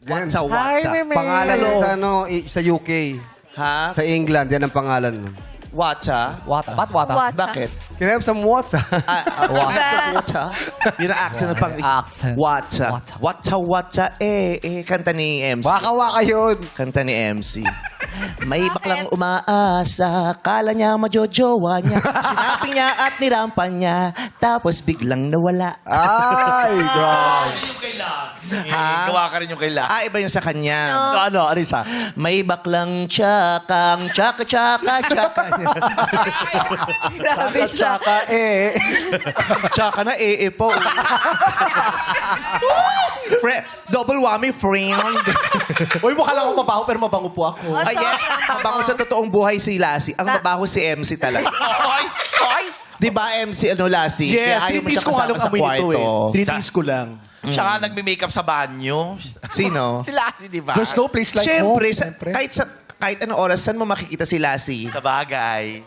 Yan. Watcha, watcha. Hi, Meme. Pangalan yan sa, sa UK. Ha? Sa England, yan ang pangalan. Watcha? Wata. Ba't wata? Watcha. Bakit? Can I have some watcha? Watcha? Yun ang accent ng pang... Accent. Watcha. Watcha. Watcha, watcha, kanta ni MC. Waka-waka yun. Kanta ni MC. May baklang umaasa, kala niya majojowa niya. Sinabi niya at nirampan niya, tapos biglang nawala. Ay, grabe. Yung kay Lars. Ha? Gawa ka rin yung kay Lars. Iba yung sa kanya. Ano? Ano isa? May baklang tsakang, tsaka. Grabe siya. Saka Tsaka na po. Double whammy, friend. Uy, mukha lang ako mabaho pero mabango po ako. Oh, Ay, mabango sa totoong buhay si Lassie. Ang mabaho si MC talaga. Oy! Oy! Di ba MC, Lassie? Yes, Kaya ayaw mo 3 siya days ko kasama halong sa amoy nito kwarto. eh. 3 days ko lang. Siya nga nagme-makeup sa banyo. Sino? Si Lassie, di ba? There's no place like Siyempre, home. kahit anong oras, saan mo makikita si Lassie? Sa bagay.